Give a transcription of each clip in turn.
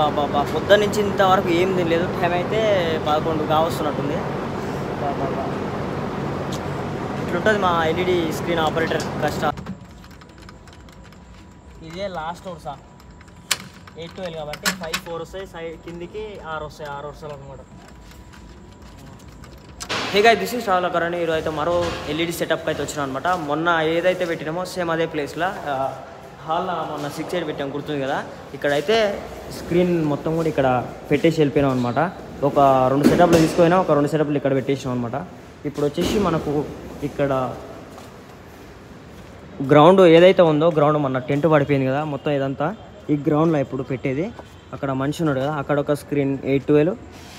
బాబా పొద్దు నుంచి ఇంతవరకు ఏం తినలేదు. టైం అయితే 11 కావస్తున్నట్టుంది. బాబా ఇట్లుంటుంది మా ఎల్ఈడి స్క్రీన్ ఆపరేటర్ కష్టం. ఇదే లాస్ట్ వరుస 8-12 కాబట్టి 5-4 వస్తాయి, కిందికి 6 వస్తాయి, 6 వరుసలు అనమాట. హేగా దిస్ ఈస్ ట్రావెల్ కరణి. ఈరోజు అయితే మరో ఎల్ఈడి సెటప్కి అయితే వచ్చినాం అనమాట. మొన్న ఏదైతే పెట్టినామో సేమ్ అదే ప్లేస్లో హాల్లో మొన్న 6-8 పెట్టాం, గుర్తుంది కదా. ఇక్కడైతే స్క్రీన్ మొత్తం కూడా ఇక్కడ పెట్టేసి వెళ్ళిపోయినాం అనమాట. ఒక 2 సెటప్లు తీసుకుపోయినా, ఒక 2 సెటప్లు ఇక్కడ పెట్టేసినాం అనమాట. ఇప్పుడు వచ్చేసి మనకు ఇక్కడ గ్రౌండ్ ఏదైతే ఉందో, గ్రౌండ్ మొన్న టెంట్ పడిపోయింది కదా, మొత్తం ఇదంతా ఈ గ్రౌండ్లో ఇప్పుడు పెట్టేది. అక్కడ మనిషి ఉన్నాడు కదా, అక్కడ ఒక స్క్రీన్ 8-12,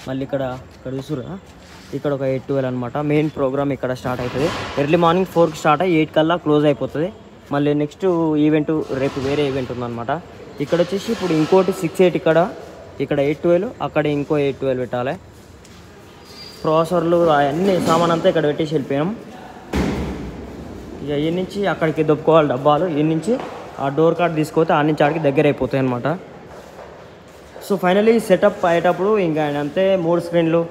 మళ్ళీ ఇక్కడ చూసురు కదా, ఇక్కడ ఒక 8-12 అనమాట. మెయిన్ ప్రోగ్రామ్ ఇక్కడ స్టార్ట్ అవుతుంది. ఎర్లీ మార్నింగ్ 4కి స్టార్ట్ అయ్యి 8 కల్లా క్లోజ్ అయిపోతుంది. మళ్ళీ నెక్స్ట్ ఈవెంట్ రేపు వేరే ఈవెంట్ ఉందన్నమాట. ఇక్కడ వచ్చేసి ఇప్పుడు ఇంకోటి 6-8 ఇక్కడ 8-12, అక్కడ ఇంకో 8-12 పెట్టాలి. ప్రాసెసర్లు అన్ని సామాన్ అంతా ఇక్కడ పెట్టేసి వెళ్ళిపోయాం. ఇక ఈ నుంచి అక్కడికి దొప్పుకోవాలి డబ్బాలు, ఈ నుంచి ఆ డోర్ కార్డ్ తీసుకొస్తే ఆ నుంచి ఆడికి దగ్గర అయిపోతాయి అనమాట. సో ఫైనలీ సెటప్ అయ్యేటప్పుడు ఇంకా అంతే 3 స్క్రీన్లు.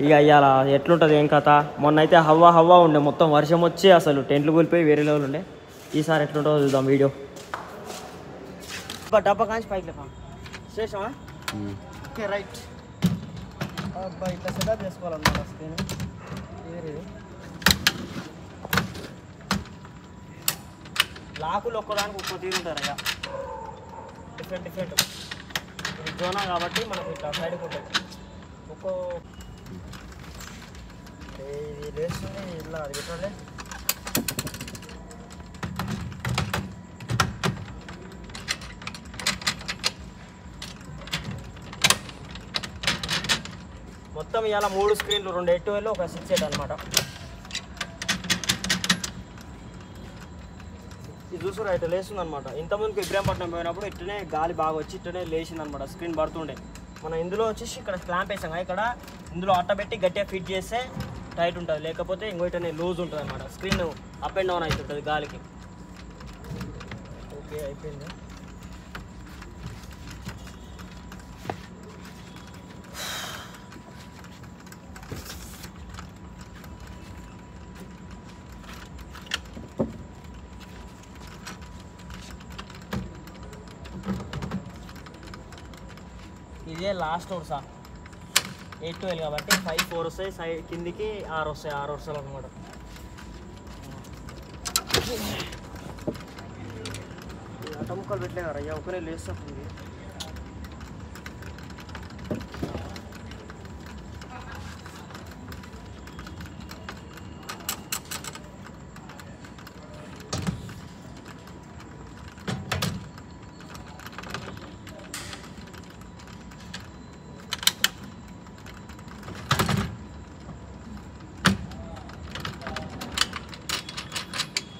ఇక ఇవాళ ఎట్లుంటుంది ఏం కథ. మొన్న అయితే హవ్వా ఉండే, మొత్తం వర్షం వచ్చి అసలు టెంట్లు కూలిపోయి వేరే లెవెల్ ఉండే. ఈసారి ఎట్లుంటుందో చూద్దాం వీడియో. డబ్బా కాంచి పైకి లేపా స్టేషమా. Okay right. అబ్బాయి ఇట్లా సెటప్ చేసుకోవాలన్నమాట స్క్రీన్. వేరే లాకులు ఒక్కదానికి ఒక్కో తీరుంటారు. అయ్యా డిఫరెంట్ ఇది జోనా కాబట్టి మనకు ఇట్లా సైడ్కి ఉంటుంది. ఒక్కో ఇది లేస్తుంది ఇలా అది పెట్టండి. మొత్తం ఇవాళ 3 స్క్రీన్లు, 2 8-12, ఒక 6-8 అనమాట. ఇది చూసురా ఇట్లా లేస్తుంది అనమాట. ఇంతకుముందుకు ఇబ్రాహీంపట్నం పోయినప్పుడు ఇట్లనే గాలి బాగా వచ్చి ఇట్లనే లేచింది అనమాట, స్క్రీన్ పడుతుండే. మనం ఇందులో వచ్చేసి ఇక్కడ క్లాంప్ వేసాం, ఇక్కడ ఇందులో అట్టబెట్టి గట్టిగా ఫిట్ చేస్తే టైట్ ఉంటుంది, లేకపోతే ఇంకో ఇటనే లూజ్ ఉంటుంది అనమాట. స్క్రీన్ అప్ అండ్ డౌన్ అవుతుంటుంది గాలికి. ఓకే అయిపోయింది. ఇదే లాస్ట్ వరుస 8-12 కాబట్టి 5-4 వస్తాయి, కిందికి 6 వస్తాయి, 6 వరుసలు అనమాట. అట్ట ముక్కలు పెట్టలే కదా అయ్యా, ఒకరే లేస్తుంది.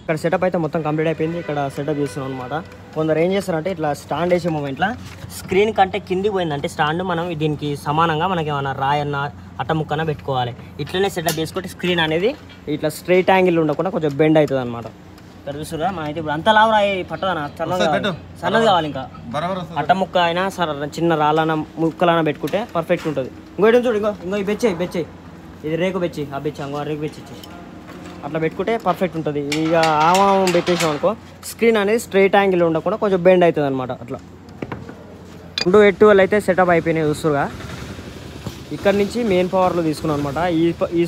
ఇక్కడ సెటప్ అయితే మొత్తం కంప్లీట్ అయిపోయింది. ఇక్కడ సెటప్ చేస్తున్నాం అనమాట. కొందరు ఏం చేస్తారంటే ఇట్లా స్టాండ్ వేసే మూమెంట్లో స్క్రీన్ కంటే కిందికి పోయిందంటే స్టాండ్ మనం దీనికి సమానంగా మనకి ఏమన్నా రాయన్న అట్టముక్కన పెట్టుకోవాలి. ఇట్లనే సెటప్ చేసుకుంటే స్క్రీన్ అనేది ఇట్లా స్ట్రైట్ యాంగిల్ ఉండకుండా కొంచెం బెండ్ అవుతుంది అనమాట. ఇక్కడ చూస్తురా మనం అయితే ఇప్పుడు అంత లావు రాయి పట్టదనా, సన్నది కావాలి. ఇంకా అట్టముక్క అయినా సరే చిన్న రాళ్ళన ముక్కలైనా పెట్టుకుంటే పర్ఫెక్ట్ ఉంటుంది. ఇంకోటి చూడు, ఇంకో ఈ బెచ్చేయి, ఇది రేకు బెచ్చి, ఆ బెచ్చి ఇంకో రేకు బెచ్చి ఇచ్చేసి అట్లా పెట్టుకుంటే పర్ఫెక్ట్ ఉంటుంది. ఇక ఆమామం పెట్టేసాం అనుకో స్క్రీన్ అనేది స్ట్రైట్ యాంగిల్ ఉండకుండా కొంచెం బెండ్ అవుతుంది అనమాట. అట్లా 2 8-12 అయితే సెటప్ అయిపోయినాయి చూస్తుగా. ఇక్కడ నుంచి మెయిన్ పవర్లో తీసుకున్నాం అనమాట. ఈ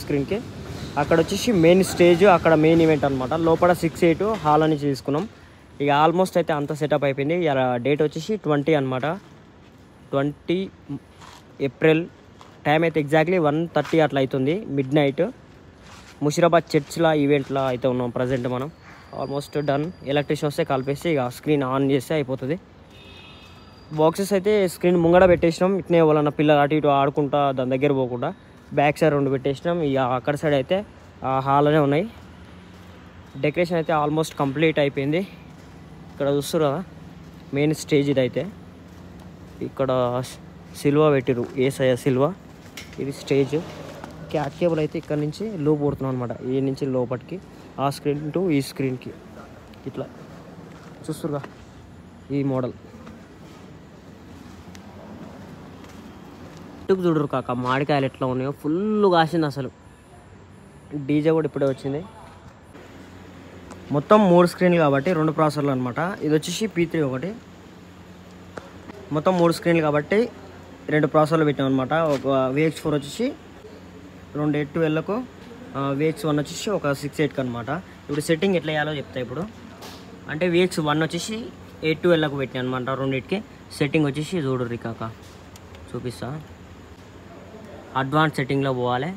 స్క్రీన్కి అక్కడ వచ్చేసి మెయిన్ స్టేజ్, అక్కడ మెయిన్ ఈవెంట్ అనమాట. లోపల 6-8 హాల్ నుంచి తీసుకున్నాం. ఇక ఆల్మోస్ట్ అయితే అంత సెటప్ అయిపోయింది. ఇలా డేట్ వచ్చేసి 20 అనమాట, 20 ఏప్రిల్. టైం అయితే ఎగ్జాక్ట్లీ 1:30 అట్లా అవుతుంది, మిడ్ నైట్. ముషిరాబాద్ చర్చ్లో ఈవెంట్లో అయితే ఉన్నాం ప్రజెంట్ మనం. Almost done. ఎలక్ట్రిషియన్ వస్తే కలిపేసి ఇక స్క్రీన్ ఆన్ చేస్తే అయిపోతుంది. బాక్సెస్ అయితే స్క్రీన్ ముంగడ పెట్టేసినాం. ఇట్నే వాళ్ళన్న పిల్లలు అటు ఇటు ఆడుకుంటా దాని దగ్గర పోకుండా బ్యాక్ సైడ్ 2 పెట్టేసినాం. ఇక అక్కడ సైడ్ అయితే హాల్లోనే ఉన్నాయి. డెకరేషన్ అయితే ఆల్మోస్ట్ కంప్లీట్ అయిపోయింది. ఇక్కడ చూస్తారు కదా మెయిన్ స్టేజ్ ఇదైతే. ఇక్కడ సిల్వా పెట్టిరు, ఏసయ్య సిల్వా. ఇది స్టేజ్. క్యాట్ కేబుల్ అయితే ఇక్కడ నుంచి లూప్ కొడుతున్నాం అనమాట, ఈ నుంచి లోపలికి ఆ స్క్రీన్ టు ఈ స్క్రీన్కి ఇట్లా చూస్తురుగా ఈ మోడల్. చెట్టుకు చూడరు కాక మామిడికాయలు ఎట్లా ఉన్నాయో ఫుల్ కాసింది అసలు. డీజే కూడా ఇప్పుడే వచ్చింది. మొత్తం 3 స్క్రీన్లు కాబట్టి 2 ప్రాసెసర్లు అనమాట. ఇది వచ్చేసి P3 ఒకటి. మొత్తం 3 స్క్రీన్లు కాబట్టి 2 ప్రాసెసర్లు పెట్టాం అనమాట. ఒక VX4 వచ్చేసి 2 812కు, VX1 వచ్చేసి ఒక 6 8కి అనమాట. ఇప్పుడు సెట్టింగ్ ఎట్లా వేయాలో చెప్తా ఇప్పుడు. అంటే VX1 వచ్చేసి 812కు పెట్టాను అనమాట. 2కి సెట్టింగ్ వచ్చేసి చూడరు కాక చూపిస్తా. అడ్వాన్స్ సెట్టింగ్లో పోవాలి,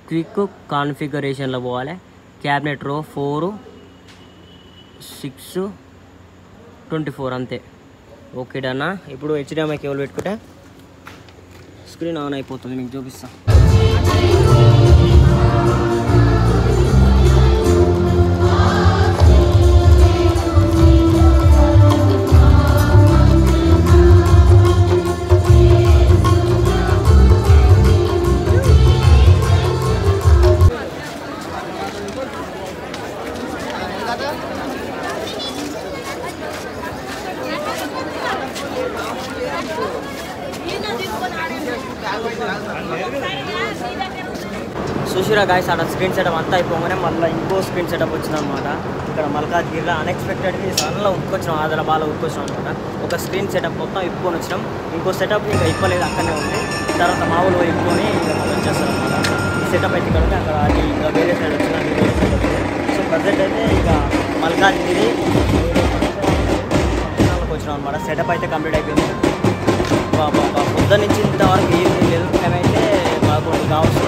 క్విక్ కాన్ఫిగరేషన్లో పోవాలి, క్యాబినెట్ రో 4 6 24 అంతే. ఓకే డన్నా. ఇప్పుడు HDMI కేబుల్ పెట్టుకుంటే స్క్రీన్ ఆన్ అయిపోతుంది, మీకు చూపిస్తా. చూసిరా గాయస్, అక్కడ స్క్రీన్ సెటప్ అంతా అయిపోగానే మళ్ళీ ఇంకో స్క్రీన్ సెటప్ వచ్చిందనమాట. ఇక్కడ మల్కాజ్గిరిలో అన్ఎక్స్పెక్టెడ్గా ఈ సన్లో ఉట్టుకొచ్చినాం, ఆదిలాబాద్లో ఉట్టుకొచ్చినాం అనమాట. ఒక స్క్రీన్ సెటప్ మొత్తం ఇప్పుకొని వచ్చినాం. ఇంకో సెటప్ ఇంకా ఇప్పలేదు, అక్కడనే ఉంది. తర్వాత మా ఊళ్ళో ఇప్పుకొని ఇంకా మళ్ళీ వచ్చేస్తాం అనమాట. ఈ సెటప్ అయితే ఇక్కడ ఉంది, అక్కడ అది ఇంకా వేరే సైడ్ వచ్చింది, అది వేరే సైడ్ వచ్చింది. సో ప్రజెంట్ అయితే ఇక మల్కాజ్గిరి వచ్చినాం అనమాట. సెటప్ అయితే కంప్లీట్ అయిపోయింది. పొద్దు నుంచి ఇంతవరకు ఏం లేదు. మేమైతే మాకు కావాల్సిన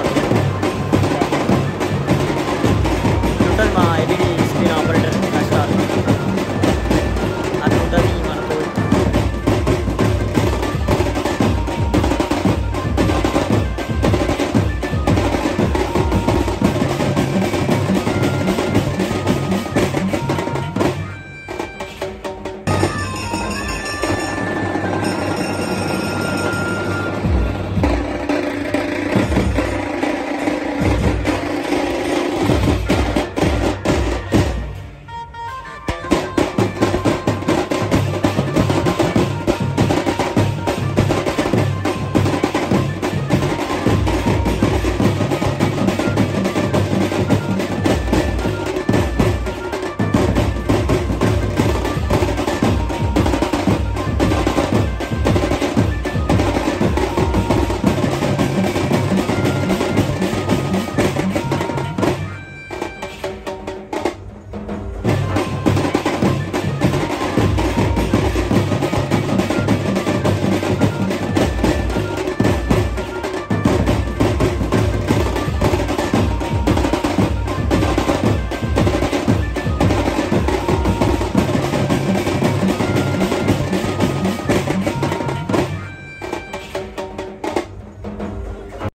టోటల్ మా ఎల్ఈడి స్క్రీన్ ఆపరేటర్